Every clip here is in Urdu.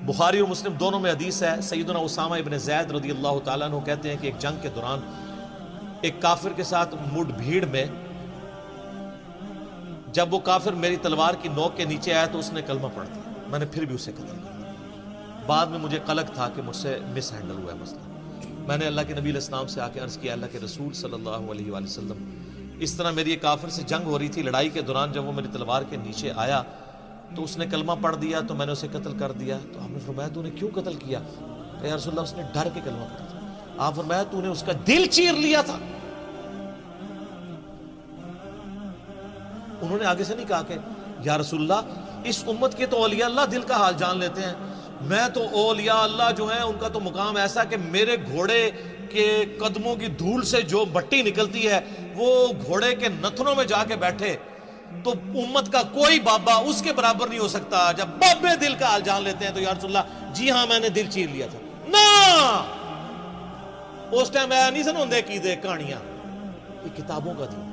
بخاری اور مسلم دونوں میں حدیث ہے، سیدنا اسامہ ابن زید رضی اللہ تعالیٰ عنہ کہتے ہیں کہ ایک جنگ کے دوران ایک کافر کے ساتھ مڈ بھیڑ میں جب وہ کافر میری تلوار کی نوک کے نیچے آیا تو اس نے کلمہ پڑھ دیا، میں نے پھر بھی اسے قتل کر دیا۔ بعد میں مجھے قلق تھا کہ مجھ سے مس ہینڈل ہوا ہے مسئلہ، میں نے اللہ کے نبی علیہ السلام سے آ کے عرض کیا، اللہ کے رسول صلی اللہ علیہ وآلہ وسلم، اس طرح میری ایک کافر سے جنگ ہو رہی تھی، لڑائی کے دوران جب وہ میری تلوار کے نیچے آیا تو اس نے کلمہ پڑھ دیا تو میں نے اسے قتل کر دیا۔ تو آپ نے فرمایا تو نے کیوں قتل کیا؟ کہ یا رسول اللہ اس نے ڈر کے کلمہ پڑھا تھا۔ آپ فرمایا تو نے اس کا دل چیر لیا تھا۔ انہوں نے آگے سے نہیں کہا کہ یا رسول اللہ اس امت کے تو اولیاء اللہ دل کا حال جان لیتے ہیں، میں تو اولیاء اللہ جو ہیں ان کا تو مقام ایسا کہ میرے گھوڑے کے قدموں کی دھول سے جو مٹی نکلتی ہے وہ گھوڑے کے نتنوں میں جا کے بیٹھے تو امت کا کوئی بابا اس کے برابر نہیں ہو سکتا۔ جب بابے دل کا حال جان لیتے ہیں تو یا رسول اللہ جی ہاں میں نے دل چیر لیا تھا۔ نا اس ٹائم میں نہیں سن ہوندے کی دے کہانیاں، یہ کتابوں کا دین۔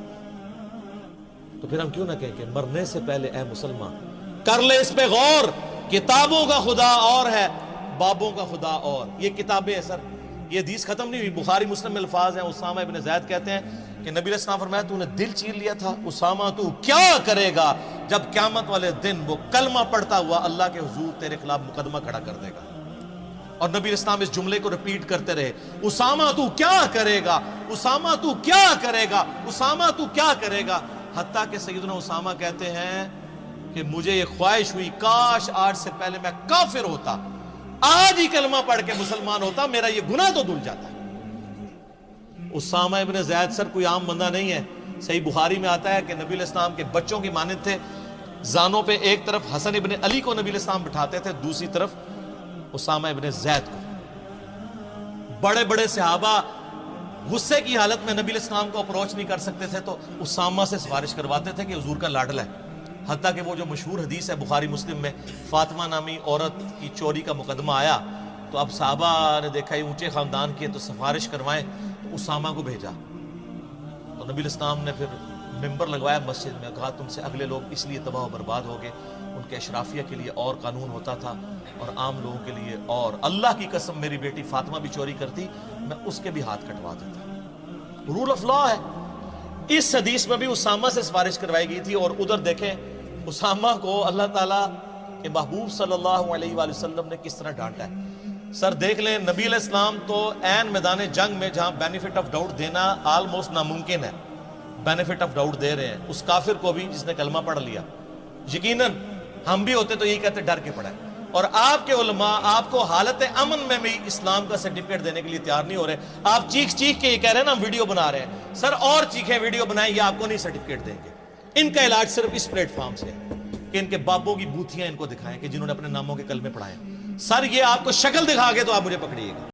تو پھر ہم کیوں نہ کہیں کہ مرنے سے پہلے اے مسلمان کر لے اس پہ غور، کتابوں کا خدا اور ہے، بابوں کا خدا اور۔ یہ کتابیں ہیں سر، یہ حدیث ختم نہیں ہوئی، بخاری مسلم میں الفاظ ہیں۔ اسامہ ابن زید کہتے ہیں کہ نبی علیہ السلام فرمایا تو نے دل چیر لیا تھا، اسامہ تو کیا کرے گا جب قیامت والے دن وہ کلمہ پڑھتا ہوا اللہ کے حضور تیرے خلاف مقدمہ کھڑا کر دے گا۔ اور نبی علیہ السلام اس جملے کو ریپیٹ کرتے رہے، اسامہ تو کیا کرے گا، اسامہ تو کیا کرے گا، اسامہ تو کیا کرے گا، حتیٰ کہ سیدنا اسامہ کہتے ہیں کہ مجھے یہ خواہش ہوئی کاش آج سے پہلے میں کافر ہوتا، آج ہی کلمہ پڑھ کے مسلمان ہوتا، میرا یہ گناہ تو دھل جاتا۔ اسامہ ابن زید سر کوئی عام بندہ نہیں ہے، صحیح بخاری میں آتا ہے کہ نبی علیہ السلام کے بچوں کی مانند تھے، زانوں پہ ایک طرف حسن ابن علی کو نبی علیہ السلام بٹھاتے تھے، دوسری طرف اسامہ ابن زید کو۔ بڑے بڑے صحابہ غصے کی حالت میں نبی علیہ السلام کو اپروچ نہیں کر سکتے تھے تو اسامہ سے سفارش کرواتے تھے کہ حضور کا لاڈلا ہے۔ حتیٰ کہ وہ جو مشہور حدیث ہے بخاری مسلم میں، فاطمہ نامی عورت کی چوری کا مقدمہ آیا تو اب صحابہ نے دیکھا یہ اونچے خاندان کے تو سفارش کروائیں، تو اسامہ کو بھیجا۔ تو نبی علیہ السلام نے پھر ممبر لگوایا مسجد میں، کہا تم سے اگلے لوگ اس لیے تباہ و برباد ہو گئے، ان کے اشرافیہ کے لیے اور قانون ہوتا تھا اور عام لوگوں کے لیے اور، اللہ کی قسم میری بیٹی فاطمہ بھی چوری کرتی میں اس کے بھی ہاتھ کٹوا دیتا۔ رول آف لا ہے۔ اس حدیث میں بھی اسامہ سے سفارش کروائی گئی تھی، اور ادھر دیکھیں اسامہ کو اللہ تعالیٰ کے محبوب صلی اللہ علیہ وآلہ وسلم نے کس طرح ڈانٹا ہے۔ سر دیکھ لیں نبی علیہ السلام تو عین میدان جنگ میں جہاں بینیفٹ آف ڈاؤٹ دینا آلموسٹ ناممکن ہے، بینیفٹ آف ڈاؤٹ دے رہے ہیں اس کافر کو بھی جس نے کلمہ پڑھ لیا۔ یقیناً ہم بھی ہوتے تو یہی کہتے ڈر کے پڑا ہے، اور آپ کے علماء آپ کو حالت امن میں بھی اسلام کا سرٹیفکیٹ دینے کے لیے تیار نہیں ہو رہے۔ آپ چیخ چیخ کے یہ کہہ رہے ہیں نا ہم ویڈیو بنا رہے ہیں، سر اور چیخیں ویڈیو بنائیں، یہ آپ کو نہیں سرٹیفکیٹ دیں گے۔ ان کا علاج صرف اس پلیٹ فارم سے ہے کہ ان کے باپوں کی بوتھیاں ان کو دکھائیں کہ جنہوں نے اپنے ناموں کے کلمے پڑھائے۔ سر یہ آپ کو شکل دکھا کے تو آپ مجھے پکڑیے گا۔